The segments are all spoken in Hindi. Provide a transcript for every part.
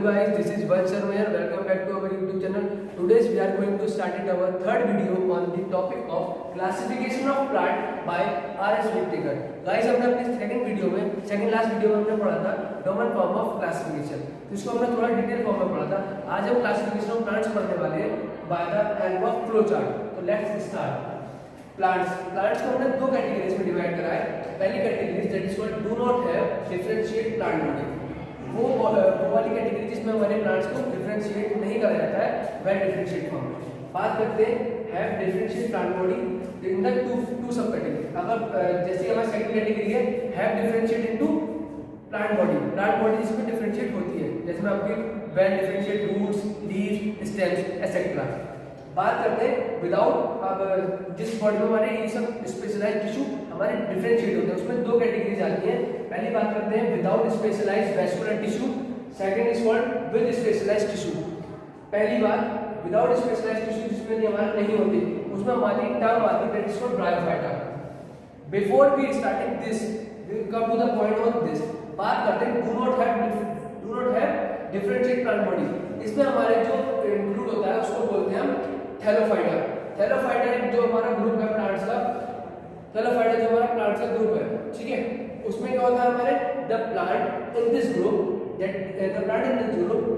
guys, this is Vansh Sharma here. Welcome back to our YouTube channel. Today we are going to start our third video on the topic of classification of plant by R.S. Whittaker. Guys, हमने अपने सेकंड लास्ट वीडियो में हमने पढ़ा था डोमेन फॉर्म ऑफ क्लासिफिकेशन, जिसको हमने थोड़ा डिटेल फॉर्म में पढ़ा था. आज हम क्लासिफिकेशन ऑफ प्लांट्स पढ़ने वाले हैं by the help of flow chart. तो लेट्स स्टार्ट. प्लांट्स को हमने दो कैटेगरीज में डिवाइड करा है. पहली category that is called do not have differentiate plant body. वो वाली कैटेगरी जिसमें हमारे प्लांट्स को डिफरेंशिएट नहीं करा जाता है, वेल डिफरेंशिएट फॉर्म में. बात करते हैं have differentiate plant body in the two sub category. अगर जैसे हमारी सेकंड कैटेगरी है have differentiate into plant body जिसमें डिफरेंशिएट होती है, जैसे मैं आपकी well differentiate roots, leaves, stems etcetera. बात करते हैं विदाउट. अब जिस बॉडी में हमारे ये सब स्पेशलाइज्ड टिश्यू हमारे डिफरेंशिएट होते हैं, उसमें दो कैटेगरीज आती हैं. पहली बात करते हैं without specialised vascular tissue, second is called with specialised tissue. पहली बात विदाउट स्पेशलाइज्ड टिश्यू जिसमें हमारे नहीं होती, उसमें हमारी टर्म आती है that is called bryophyta. Before we starting this we come to the point on this. बात करते हैं do not have differentiate plant body. इसमें हमारे जो इंक्लूड होता है उसको बोलते हैं हम थैलोफाइटा. थैलोफाइटा जो हमारा ग्रुप है प्लांट्स का, थैलोफाइटा जो हमारा प्लांट्स का ग्रुप है, ठीक है. उसमें क्या होता है हमारे the plant in this group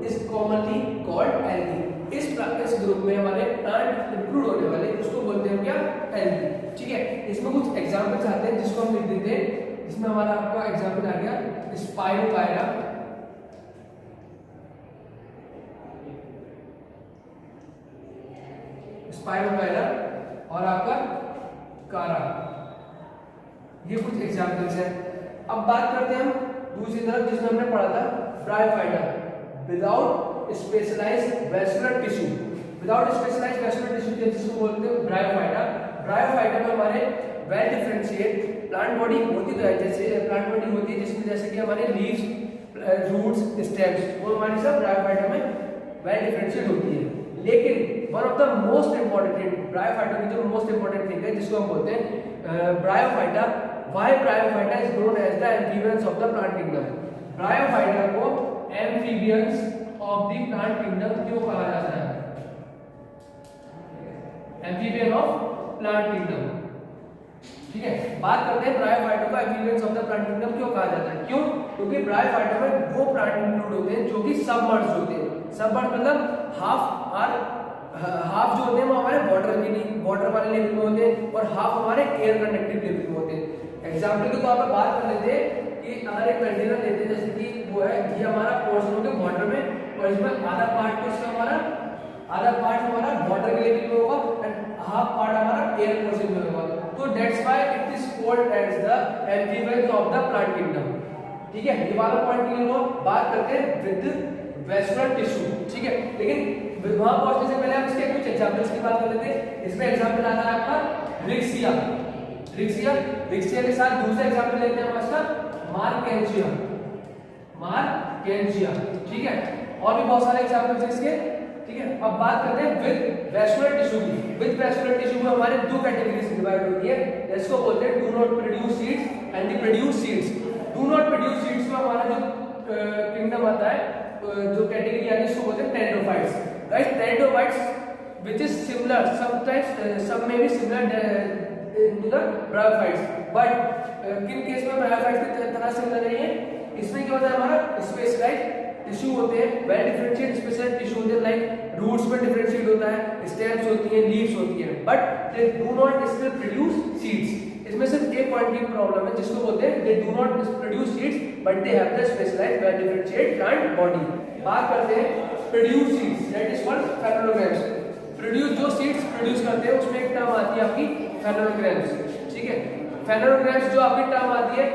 is commonly called algae. इस ग्रुप में हमारे प्लांट इंक्लूड होने वाले उसको बोलते हैं क्या, एल्गी. ठीक है. इसमें कुछ एग्जांपल्स आते हैं जिसको हम लिख देते हैं. इसमें हमारा आपका एग्जांपल आ गया स्पाइरोकाइरा, और आपका कारा. ये कुछ एग्जांपल्स हैं. अब बात करते हैं हम दूसरी तरफ जिसमें हमने पढ़ा था bryophyta. Without specialised vascular tissue, जिसको बोलते हैं ब्रायोफाइटा. ब्रायोफाइटा में हमारे वेल डिफरेंशिएट प्लांट बॉडी होती तो है, जैसे प्लांट बॉडी होती है जिसमें जैसे कि हमारे लीव्स, रूट्स, स्टेम्स, वो हमारी सब ब्रायोफाइटा में वेल डिफरेंशिएट होती है. लेकिन one of the most important thing, bryophyta की जो मोस्ट इंपॉर्टेंट थिंग है जिसको हम बोलते हैं Bryophyta. Why Bryophyta is known as the amphibians of the plant kingdom. Bryophyta को amphibians of the plant kingdom क्यों कहा जाता है? Amphibian of plant kingdom. ठीक है. बात करते हैं ब्रायोफाइटा को amphibians of the plant kingdom क्यों कहा जाता है. क्यों? क्योंकि ब्रायोफाइटा में वो प्लांट इंक्लूड होते हैं जो कि सबमर्ज होते हैं. सबमर्ज मतलब हाफ जो होते हैं वो हमारे वाटर वाले लेवल में होते हैं और हाफ हमारे एयर कंडक्टिव लेवल में होते हैं. एग्जांपल के तौर पर बात कर लेते हैं कि अगर एक कंटेनर लेते हैं, जैसे कि वो है ये हमारा पोर्शन होगा वाटर में, और इसमें आधा पार्ट हमारा वाटर के लेवल में होगा एंड हाफ पार्ट हमारा एयर पोर्शन में होगा. तो that's why it is called as the amphibians of the plant kingdom. ठीक है. ये वाला पॉइंट क्लियर हो. बात करते हैं विद वैस्कुलर टिश्यू. ठीक है. लेकिन वहां पहुंचने से पहले हम इसके कुछ एग्जांपल्स की बात कर लेते हैं. इसमें एग्जांपल आता है आपका रिक्सिया के साथ दूसरा एग्जांपल लेते हैं हम इसका मार्केंजिया. ठीक है. और भी बहुत सारे एग्जांपल्स हैं इसके. ठीक है. अब बात करते हैं विद वैस्कुलर टिश्यू की. विद वैस्कुलर टिश्यू में हमारे दो कैटेगरीज डिवाइड होती है. इसको बोलते हैं do not produce seeds and the produce seeds. Do not produce seeds में हमारा जो किंगडम आता है, जो कैटेगरी आती है उसको बोलते हैं pteridophytes. Guys, pteridophytes which is similar, sometimes some may be similar to the bryophytes, but किन केस में bryophytes की तरह सिमिलर नहीं है. इसमें क्या होता है हमारा स्पेशलाइज्ड टिश्यू होते हैं, वेल डिफरेंशिएट स्पेशलाइज्ड टिश्यू होते हैं. लाइक रूट्स में डिफरेंशिएट होता है, स्टेम्स होती हैं, लीव्स होती हैं, but they do not still produce seeds. इसमें सिर्फ एक पॉइंट की प्रॉब्लम है जिसको बोलते हैं they do not produce seeds but they have the specialised well differentiate plant body. बात करते हैं produce seeds that is called phanerogams. जो सीड्स प्रोड्यूस करते हैं उसमें एक टर्म आती है आपकी फेनोलोग्राम्स. ठीक है. फेनोलोग्राम्स जो आपकी टर्म आती है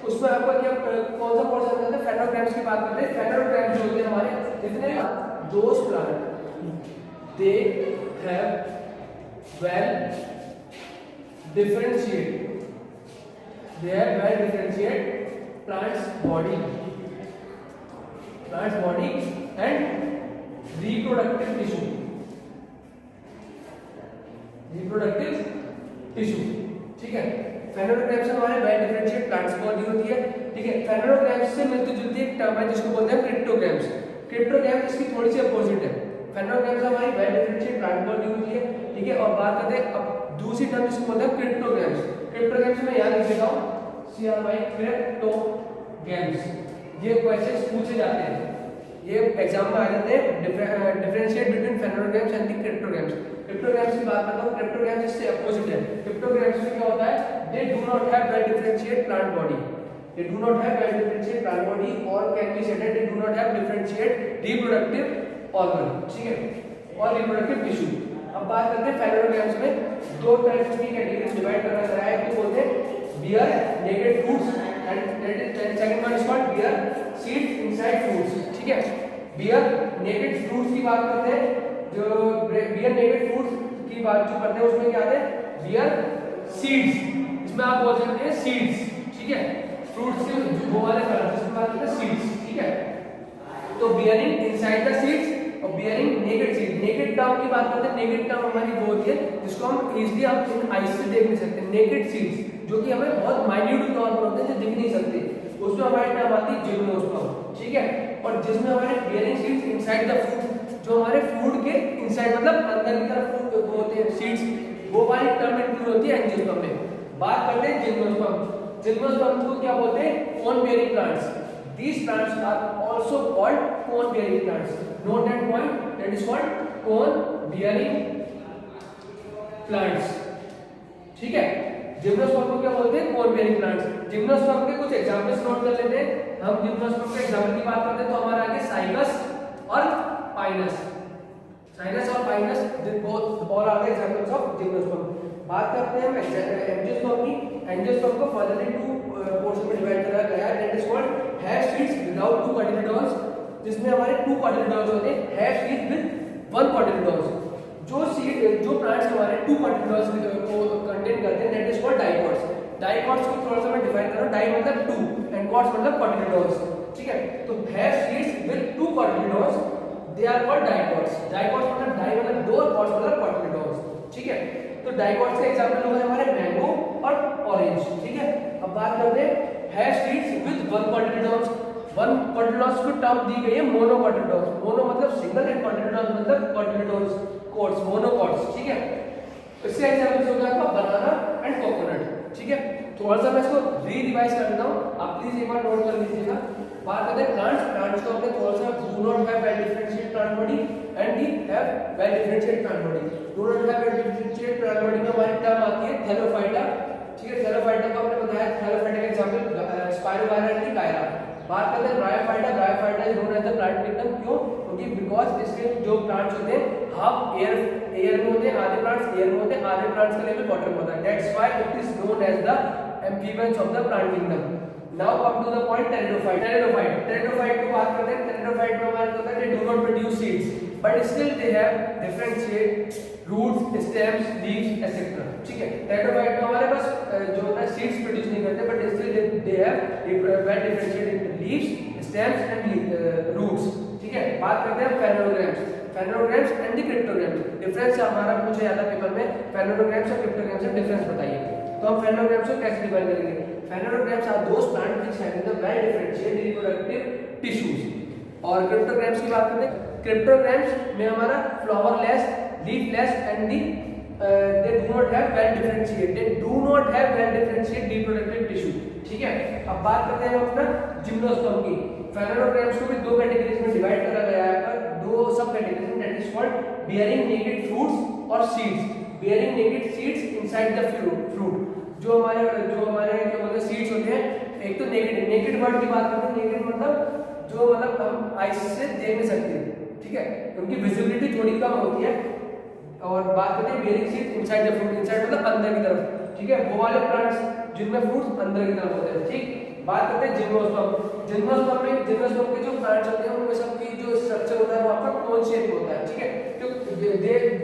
उसमें आपको क्या कौन सा पोर्शन आता है? फेनोलोग्राम्स की बात करते हैं. फेनोलोग्राम्स जो होते हैं हमारे जितने those plant they have well differentiate plants body and reproductive tissue. ठीक है. फेनोलोग्राम्स हमारे वेल डिफरेंशिएट प्लांट्स बॉडी होती है. ठीक है. फेनोलोग्राम्स से मिलती जुलती एक टर्म है जिसको बोलते हैं क्रिप्टोग्राम्स. क्रिप्टोगैम्स इसकी थोड़ी सी अपोजिट है। फेनोगैम्स हमारी वेल डिफरेंशिएटेड प्लांट बॉडी होती है, ठीक है। और बात करते हैं अब दूसरी टर्म जिसको बोलते हैं क्रिप्टोगैम्स। क्रिप्टोगैम्स में याद रख देता हूं CRY क्रिप्टोगैम्स। ये क्वेश्चंस पूछे जाते हैं, ये एग्जाम में आ जाते हैं, differentiate between phanerogams and the cryptogams. Cryptogams की बात करता हूं, क्रिप्टोगैम्स इससे अपोजिट है। क्रिप्टोगैम्स में क्या होता है, they do not have well differentiated plant body, they do not have well differentiated plant body or can be said that they do not have differentiated reproductive organ, ठीक है, और reproductive tissue। अब बात करते हैं फेनोगैम्स में दो टाइप्स की कैटेगरी डिवाइड करा गया है। तो बोलते हैं bear naked fruits and second one is called bear seeds inside fruits, ठीक है। बियर नेकेड फ्रूट्स की बात करते हैं, जो बियर नेकेड फ्रूट्स की बात जो करते हैं उसमें क्या आते हैं, बियर सीड्स, इसमें आप बोल सकते हैं सीड्स, ठीक है, फ्रूट्स के वो वाले कलर जिसमें बात करते हैं सीड्स, ठीक है। तो बियरिंग इनसाइड द सीड्स और bearing naked seed. Naked term की बात करते हैं, नेकेड टर्म हमारी वो होती है जिसको हम इजीली हम इन आईज से देख नहीं सकते, नेकेड सीड्स, जो कि हमें बहुत माइन्यूट तौर पर होते हैं जो दिख नहीं सकते, उसमें हमारी टर्म आती है जिम्नोस्पर्म, ठीक है। और जिसमें हमारे bearing seeds inside the fruit, जो हमारे फ्रूट के इनसाइड मतलब अंदर की तरफ फ्रूट वो होते हैं सीड्स, वो वाली टर्म इंक्लूड होती है एंजियोस्पर्म में। बात करते हैं जिम्नोस्पर्म। जिम्नोस्पर्म को क्या बोलते हैं, cone bearing plants. These plants are also called cone bearing plants. Note that point, that is called cone bearing plants, ठीक है। जिम्नोस्पर्म को क्या बोलते हैं, कोन बेयरिंग प्लांट्स। जिम्नोस्पर्म के कुछ एग्जांपल्स नोट कर लेते हैं। हम जिम्नोस्पर्म के एग्जांपल की बात करते हैं तो हमारा आगे साइकस और पाइनस, साइनस और Pinus both all are the examples of gymnosperm. बात करते हैं एंजियोस्पर्म की। एंजियोस्पर्म को फर्दरली टू पोर्शन में डिवाइड करा गया है, that is called have seeds without two cotyledons, जिसमें हमारे टू कोटिलेडॉन्स होते हैं, have seed with one cotyledons. जो सीड जो प्लांट्स हमारे टू कोटिलेडॉन्स को कंटेन करते हैं that is called dicots. Dicots को थोड़ा सा मैं डिफाइन करूं, डाई मतलब टू एंड कॉट्स मतलब कोटिलेडॉन्स, ठीक है। तो have seeds with two cotyledons, they are called dicots. Dicots मतलब डाई मतलब दो और कॉट्स मतलब कोटिलेडॉन्स, ठीक है। तो डाइकॉट्स के एग्जांपल होंगे हमारे मैंगो और ऑरेंज, ठीक है। अब बात करते हैं have seeds with one cotyledons. One cotyledons को टर्म दी गई है मोनोकोटिलेडॉन्स। मोनो मतलब सिंगल एंड कोटिलेडॉन्स मतलब कोटिलेडॉन्स कोट्स, मोनोकोट्स, ठीक है। इससे एग्जांपल्स हो गया आपका बनाना एंड कोकोनट, ठीक है। थोड़ा सा मैं इसको री-रिवाइज कर देता हूं, आप प्लीज एक बार नोट कर लीजिएगा। बात करते हैं प्लांट्स को हमने थोड़ा सा do not have well differentiated plant body and the have well differentiated plant body. Do not have well differentiated plant body में हमारी टर्म आती है थैलोफाइटा, ठीक है। थैलोफाइटा को हमने बताया, थैलोफाइटा का एग्जांपल स्पाइरोगायरा एंड गायरा। बात करते हैं bryophyta. Bryophyta is known as the plant kingdom, क्यों? क्योंकि बिकॉज़ इसके जो प्लांट्स होते हैं हाफ एयर में होते हैं, आधे प्लांट्स एयर में होते हैं, आधे प्लांट्स का लेवल वाटर में होता है, that's why it is known as the amphibians of the plant kingdom. Now come to the point pteridophyte. Pteridophyte को बात करते हैं। टेरिडोफाइट में हमारे होता है they do not produce seeds but still they have differentiate roots, stems, leaves etcetera, ठीक है। टेरिडोफाइट में हमारे पास जो होता है सीड्स प्रोड्यूस नहीं करते but still they have well differentiated leaves, stems and roots, ठीक है। बात करते हैं phanerogams. Phanerogams and the cryptogams. Difference हमारा पूछा जाता है पेपर में, फेनोग्राम्स और क्रिप्टोग्राम्स में डिफरेंस बताइए। तो हम फेनोग्राम्स को कैसे डिफाइन करेंगे? Phanerogams are those plant which have the well differentiated reproductive tissues. और क्रिप्टोग्राम्स की बात करते हैं, क्रिप्टोग्राम्स में हमारा flowerless, leafless and the they do not have well differentiated reproductive tissue, ठीक है। अब बात करते हैं अपना जिम्नोस्पर्म की। फेनोग्राम्स को भी दो कैटेगरीज में डिवाइड करा गया है, पर दो सब कैटेगरीज में, that is called bearing naked fruits और seeds. Bearing naked seeds inside the fruit. जो हमारे जो मतलब सीड्स होते हैं, एक तो नेकेड वर्ड की बात करते हैं। नेकेड मतलब जो मतलब हम आईज से देख नहीं सकते, ठीक है, उनकी विजिबिलिटी थोड़ी कम होती है। और बात करते हैं bearing seeds inside the fruit. Inside मतलब अंदर की तरफ, ठीक है, वो वाले प्लांट्स जिनमें फ्रूट्स अंदर की तरफ होते हैं, ठीक। बात करते हैं जिम्नोस्पर्म। जिम्नोस्पर्म के जो प्लांट्स होते हैं उनमें सबकी जो स्ट्रक्चर होता है वो आपका कोन शेप होता है, ठीक है। तो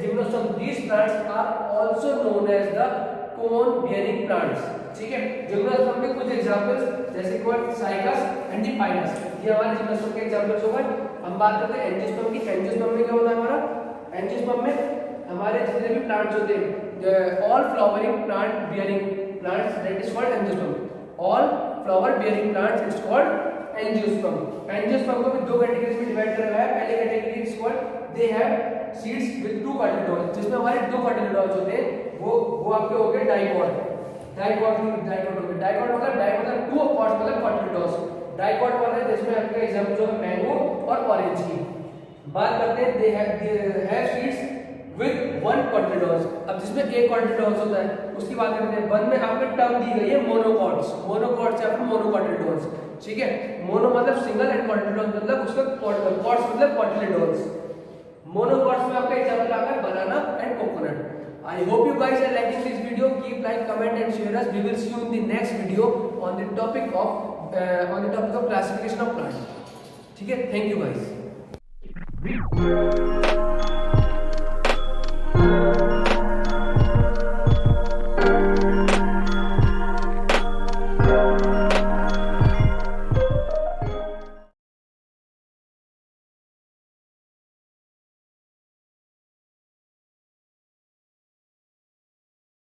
gymnosperm these plants are also known as the cone bearing plants, ठीक है। जिम्नोस्पर्म के कुछ एग्जांपल्स जैसे cone cycas and the pinus, ये हमारे जिम्नोस्पर्म के एग्जांपल्स हो गए। हम बात करते हैं एंजियोस्पर्म की। एंजियोस्पर्म में क्या होता है हमारा? एंजियोस्पर्म में हमारे जितने भी प्लांट्स होते हैं, all flowering plant bearing plants, that is called angiosperm. All flower bearing plants it's called angiosperm. Angiosperm को भी दो कैटेगरीज में डिवाइड करा गया है। पहले category is called they have seeds with two cotyledons, जिसमें हमारे दो कार्टिलेडोन्स होते हैं, वो आपके हो गए डाइकॉट। डाइकॉट हो गए, डाइकॉट मतलब टू कॉर्ड्स मतलब कार्टिलेडोन्स। डाइकॉट वाला है जिसमें आपका एग्जांपल जो है मैंगो और ऑरेंज की। बात करते हैं they have seeds with one cotyledons. अब जिसमें एक कार्टिलेडोन्स होता है उसकी बात करते हैं। वन में आपको टर्म दी गई है मोनोकॉट्स। मोनोकॉट्स या फिर मोनोकार्टिलेडोन्स, ठीक है। मोनो मतलब सिंगल एंड कार्टिलेडोन्स मतलब उसका कॉट्स मतलब कार्टिलेडोन्स। मोनोकॉट्स में आपका एग्जांपल आता है banana and coconut. I hope you guys are liking this video. Keep like, comment and share us. We will see you in the next video on the topic of classification of plants. ठीक है, thank you guys.